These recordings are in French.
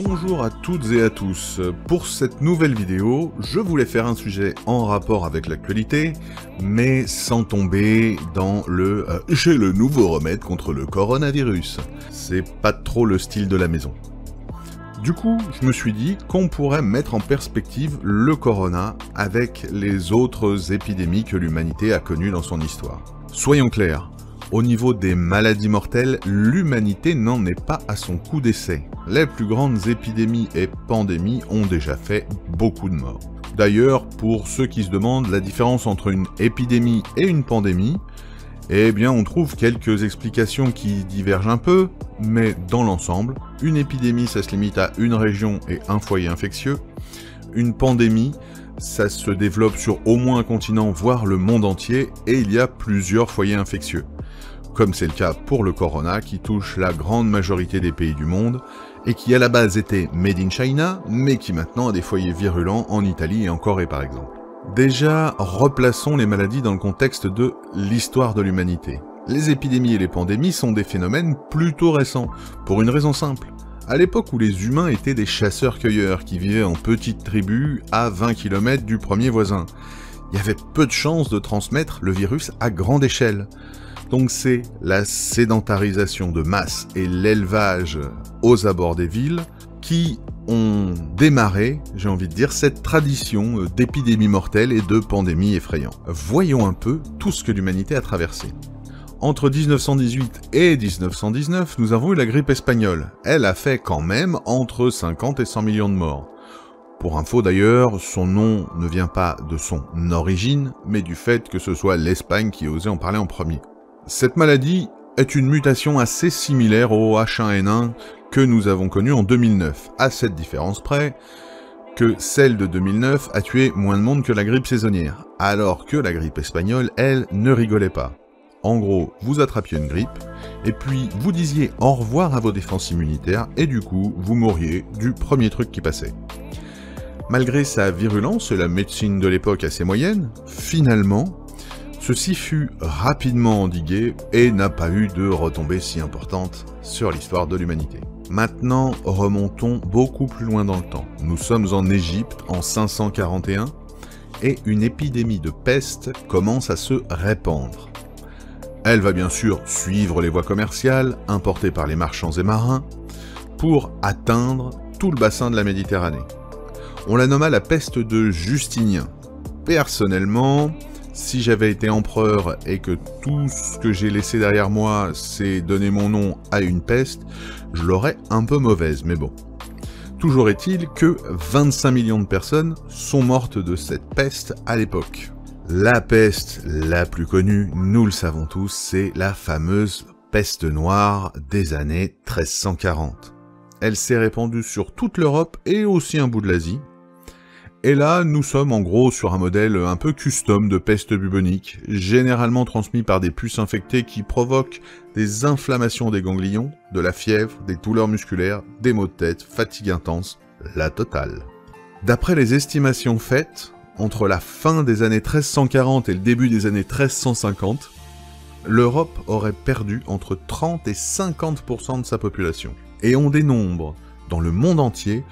Bonjour à toutes et à tous. Pour cette nouvelle vidéo, je voulais faire un sujet en rapport avec l'actualité, mais sans tomber dans le « j'ai le nouveau remède contre le coronavirus ». C'est pas trop le style de la maison. Du coup, je me suis dit qu'on pourrait mettre en perspective le corona avec les autres épidémies que l'humanité a connues dans son histoire. Soyons clairs. Au niveau des maladies mortelles, l'humanité n'en est pas à son coup d'essai. Les plus grandes épidémies et pandémies ont déjà fait beaucoup de morts. D'ailleurs, pour ceux qui se demandent la différence entre une épidémie et une pandémie, eh bien on trouve quelques explications qui divergent un peu, mais dans l'ensemble, une épidémie ça se limite à une région et un foyer infectieux. Une pandémie, ça se développe sur au moins un continent, voire le monde entier, et il y a plusieurs foyers infectieux. Comme c'est le cas pour le corona qui touche la grande majorité des pays du monde et qui à la base était made in China, mais qui maintenant a des foyers virulents en Italie et en Corée par exemple. Déjà, replaçons les maladies dans le contexte de l'histoire de l'humanité. Les épidémies et les pandémies sont des phénomènes plutôt récents, pour une raison simple. À l'époque où les humains étaient des chasseurs-cueilleurs qui vivaient en petites tribus à 20 km du premier voisin, il y avait peu de chances de transmettre le virus à grande échelle. Donc c'est la sédentarisation de masse et l'élevage aux abords des villes qui ont démarré, j'ai envie de dire, cette tradition d'épidémies mortelles et de pandémies effrayantes. Voyons un peu tout ce que l'humanité a traversé. Entre 1918 et 1919, nous avons eu la grippe espagnole. Elle a fait quand même entre 50 et 100 millions de morts. Pour info d'ailleurs, son nom ne vient pas de son origine, mais du fait que ce soit l'Espagne qui osait en parler en premier. Cette maladie est une mutation assez similaire au H1N1 que nous avons connu en 2009, à cette différence près que celle de 2009 a tué moins de monde que la grippe saisonnière, alors que la grippe espagnole, elle, ne rigolait pas. En gros, vous attrapiez une grippe, et puis vous disiez au revoir à vos défenses immunitaires, et du coup, vous mouriez du premier truc qui passait. Malgré sa virulence et la médecine de l'époque assez moyenne, finalement, ceci fut rapidement endigué et n'a pas eu de retombées si importantes sur l'histoire de l'humanité. Maintenant, remontons beaucoup plus loin dans le temps. Nous sommes en Égypte en 541 et une épidémie de peste commence à se répandre. Elle va bien sûr suivre les voies commerciales importées par les marchands et marins pour atteindre tout le bassin de la Méditerranée. On la nomma la peste de Justinien. Personnellement, si j'avais été empereur et que tout ce que j'ai laissé derrière moi, c'est donner mon nom à une peste, je l'aurais un peu mauvaise, mais bon. Toujours est-il que 25 millions de personnes sont mortes de cette peste à l'époque. La peste la plus connue, nous le savons tous, c'est la fameuse peste noire des années 1340. Elle s'est répandue sur toute l'Europe et aussi un bout de l'Asie. Et là, nous sommes en gros sur un modèle un peu custom de peste bubonique, généralement transmis par des puces infectées qui provoquent des inflammations des ganglions, de la fièvre, des douleurs musculaires, des maux de tête, fatigue intense, la totale. D'après les estimations faites, entre la fin des années 1340 et le début des années 1350, l'Europe aurait perdu entre 30 et 50% de sa population. Et on dénombre, dans le monde entier,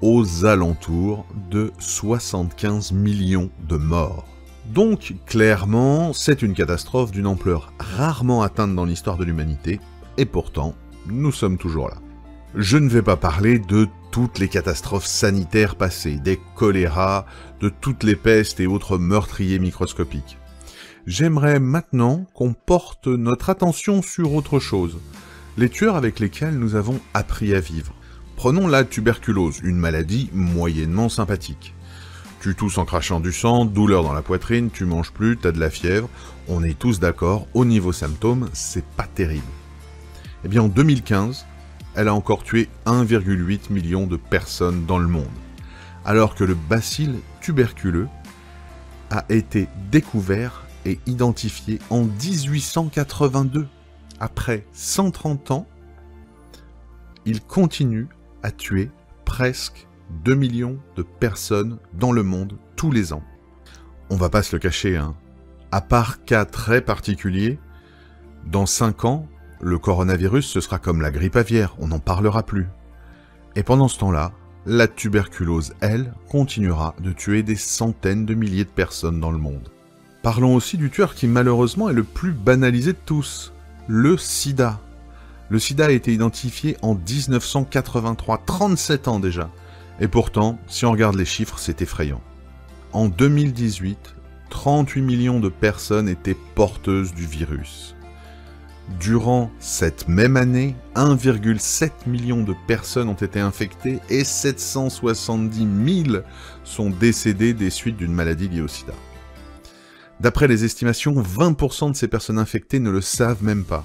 aux alentours de 75 millions de morts. Donc, clairement, c'est une catastrophe d'une ampleur rarement atteinte dans l'histoire de l'humanité, et pourtant, nous sommes toujours là. Je ne vais pas parler de toutes les catastrophes sanitaires passées, des choléras, de toutes les pestes et autres meurtriers microscopiques. J'aimerais maintenant qu'on porte notre attention sur autre chose, les tueurs avec lesquels nous avons appris à vivre. Prenons la tuberculose, une maladie moyennement sympathique. Tu tousses en crachant du sang, douleur dans la poitrine, tu manges plus, t'as de la fièvre, on est tous d'accord, au niveau symptômes, c'est pas terrible. Eh bien en 2015, elle a encore tué 1,8 million de personnes dans le monde, alors que le bacille tuberculeux a été découvert et identifié en 1882. Après 130 ans, il continue à tuer presque 2 millions de personnes dans le monde tous les ans. On va pas se le cacher, hein. À part cas très particuliers, dans 5 ans, le coronavirus ce sera comme la grippe aviaire, on n'en parlera plus. Et pendant ce temps-là, la tuberculose, elle, continuera de tuer des centaines de milliers de personnes dans le monde. Parlons aussi du tueur qui malheureusement est le plus banalisé de tous, le sida. Le sida a été identifié en 1983, 37 ans déjà. Et pourtant, si on regarde les chiffres, c'est effrayant. En 2018, 38 millions de personnes étaient porteuses du virus. Durant cette même année, 1,7 million de personnes ont été infectées et 770 000 sont décédées des suites d'une maladie liée au sida. D'après les estimations, 20% de ces personnes infectées ne le savent même pas.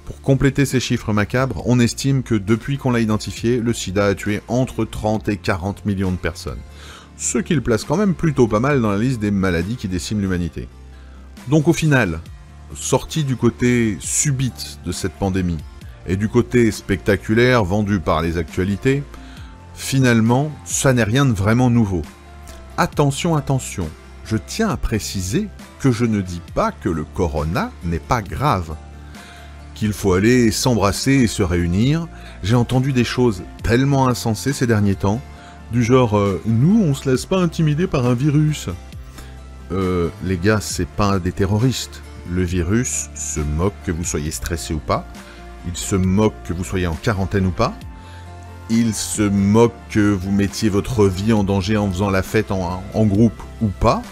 Pour compléter ces chiffres macabres, on estime que depuis qu'on l'a identifié, le sida a tué entre 30 et 40 millions de personnes. Ce qui le place quand même plutôt pas mal dans la liste des maladies qui déciment l'humanité. Donc au final, sorti du côté subite de cette pandémie et du côté spectaculaire vendu par les actualités, finalement, ça n'est rien de vraiment nouveau. Attention, attention, je tiens à préciser que je ne dis pas que le corona n'est pas grave, qu'il faut aller s'embrasser et se réunir. J'ai entendu des choses tellement insensées ces derniers temps, du genre nous on se laisse pas intimider par un virus. Les gars, c'est pas des terroristes. Le virus se moque que vous soyez stressé ou pas, il se moque que vous soyez en quarantaine ou pas, il se moque que vous mettiez votre vie en danger en faisant la fête en groupe ou pas.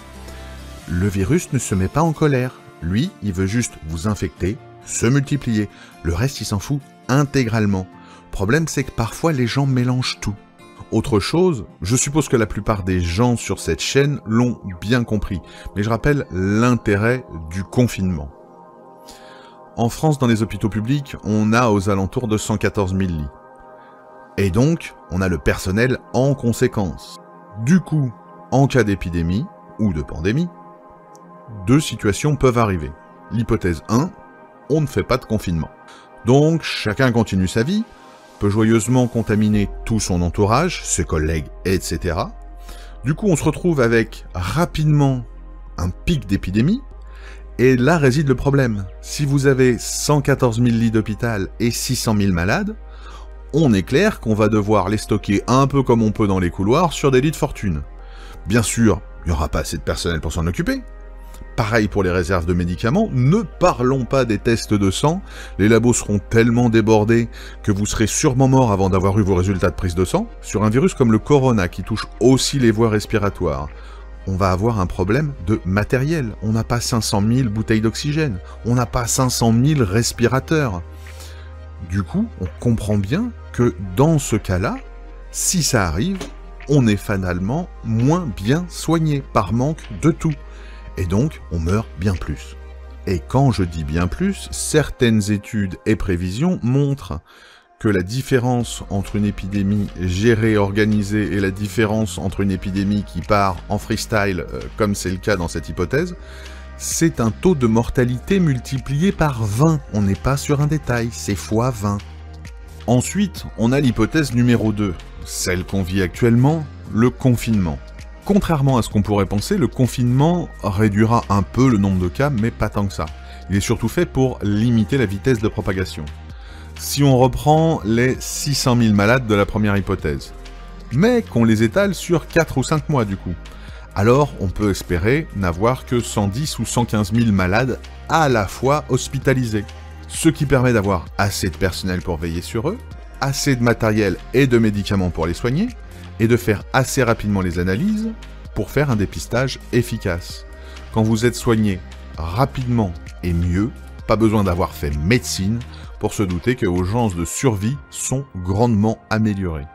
Le virus ne se met pas en colère, lui il veut juste vous infecter, se multiplier, le reste il s'en fout intégralement. Le problème c'est que parfois les gens mélangent tout. Autre chose, je suppose que la plupart des gens sur cette chaîne l'ont bien compris, mais je rappelle l'intérêt du confinement. En France, dans les hôpitaux publics, on a aux alentours de 114 000 lits. Et donc, on a le personnel en conséquence. Du coup, en cas d'épidémie, ou de pandémie, deux situations peuvent arriver. L'hypothèse 1, on ne fait pas de confinement. Donc, chacun continue sa vie, peut joyeusement contaminer tout son entourage, ses collègues, etc. Du coup, on se retrouve avec rapidement un pic d'épidémie, et là réside le problème. Si vous avez 114 000 lits d'hôpital et 600 000 malades, on est clair qu'on va devoir les stocker un peu comme on peut dans les couloirs sur des lits de fortune. Bien sûr, il n'y aura pas assez de personnel pour s'en occuper. Pareil pour les réserves de médicaments, ne parlons pas des tests de sang, les labos seront tellement débordés que vous serez sûrement mort avant d'avoir eu vos résultats de prise de sang. Sur un virus comme le corona qui touche aussi les voies respiratoires, on va avoir un problème de matériel. On n'a pas 500 000 bouteilles d'oxygène, on n'a pas 500 000 respirateurs. Du coup, on comprend bien que dans ce cas-là, si ça arrive, on est fatalement moins bien soigné par manque de tout. Et donc, on meurt bien plus. Et quand je dis bien plus, certaines études et prévisions montrent que la différence entre une épidémie gérée, organisée, et la différence entre une épidémie qui part en freestyle, comme c'est le cas dans cette hypothèse, c'est un taux de mortalité multiplié par 20. On n'est pas sur un détail, c'est fois 20. Ensuite, on a l'hypothèse numéro 2, celle qu'on vit actuellement, le confinement. Contrairement à ce qu'on pourrait penser, le confinement réduira un peu le nombre de cas, mais pas tant que ça. Il est surtout fait pour limiter la vitesse de propagation. Si on reprend les 600 000 malades de la première hypothèse, mais qu'on les étale sur 4 ou 5 mois du coup, alors on peut espérer n'avoir que 110 ou 115 000 malades à la fois hospitalisés. Ce qui permet d'avoir assez de personnel pour veiller sur eux, assez de matériel et de médicaments pour les soigner, et de faire assez rapidement les analyses pour faire un dépistage efficace. Quand vous êtes soigné rapidement et mieux, pas besoin d'avoir fait médecine pour se douter que vos chances de survie sont grandement améliorées.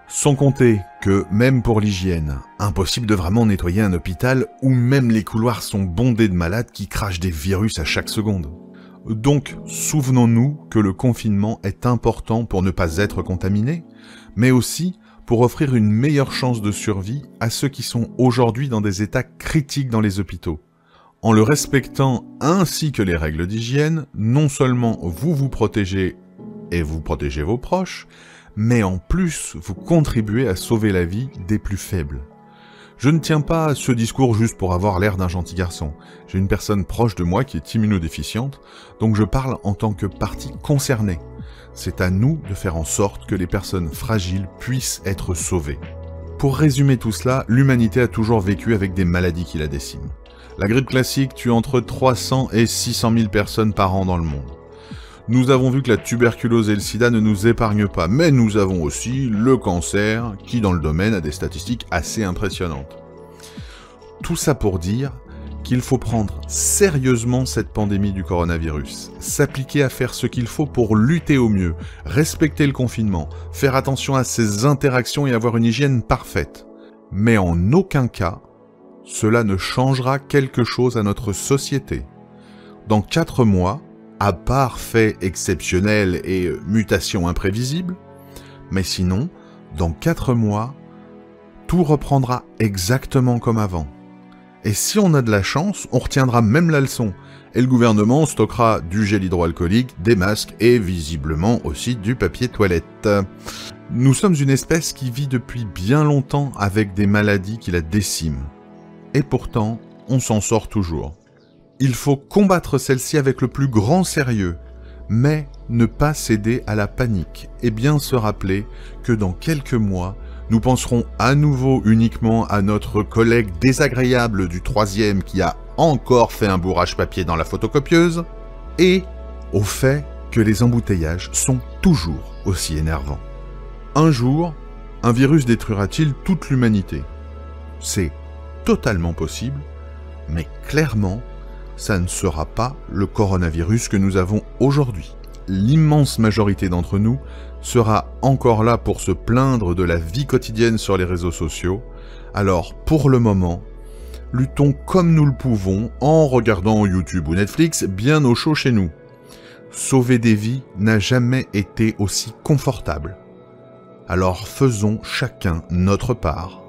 Sans compter que, même pour l'hygiène, impossible de vraiment nettoyer un hôpital où même les couloirs sont bondés de malades qui crachent des virus à chaque seconde. Donc, souvenons-nous que le confinement est important pour ne pas être contaminé, mais aussi pour offrir une meilleure chance de survie à ceux qui sont aujourd'hui dans des états critiques dans les hôpitaux. En le respectant ainsi que les règles d'hygiène, non seulement vous vous protégez et vous protégez vos proches, mais en plus vous contribuez à sauver la vie des plus faibles. Je ne tiens pas à ce discours juste pour avoir l'air d'un gentil garçon. J'ai une personne proche de moi qui est immunodéficiente, donc je parle en tant que partie concernée. C'est à nous de faire en sorte que les personnes fragiles puissent être sauvées. Pour résumer tout cela, l'humanité a toujours vécu avec des maladies qui la déciment. La grippe classique tue entre 300 et 600 000 personnes par an dans le monde. Nous avons vu que la tuberculose et le sida ne nous épargnent pas, mais nous avons aussi le cancer, qui dans le domaine a des statistiques assez impressionnantes. Tout ça pour dire qu'il faut prendre sérieusement cette pandémie du coronavirus, s'appliquer à faire ce qu'il faut pour lutter au mieux, respecter le confinement, faire attention à ses interactions et avoir une hygiène parfaite. Mais en aucun cas, cela ne changera quelque chose à notre société. Dans 4 mois, à part faits exceptionnels et mutations imprévisibles, mais sinon, dans 4 mois, tout reprendra exactement comme avant. Et si on a de la chance, on retiendra même la leçon, et le gouvernement stockera du gel hydroalcoolique, des masques et visiblement aussi du papier toilette. Nous sommes une espèce qui vit depuis bien longtemps avec des maladies qui la déciment. Et pourtant, on s'en sort toujours. Il faut combattre celle-ci avec le plus grand sérieux, mais ne pas céder à la panique et bien se rappeler que dans quelques mois, nous penserons à nouveau uniquement à notre collègue désagréable du 3e qui a encore fait un bourrage papier dans la photocopieuse, et au fait que les embouteillages sont toujours aussi énervants. Un jour, un virus détruira-t-il toute l'humanité? C'est totalement possible, mais clairement, ça ne sera pas le coronavirus que nous avons aujourd'hui. L'immense majorité d'entre nous sera encore là pour se plaindre de la vie quotidienne sur les réseaux sociaux. Alors, pour le moment, luttons comme nous le pouvons en regardant YouTube ou Netflix bien au chaud chez nous. Sauver des vies n'a jamais été aussi confortable. Alors faisons chacun notre part.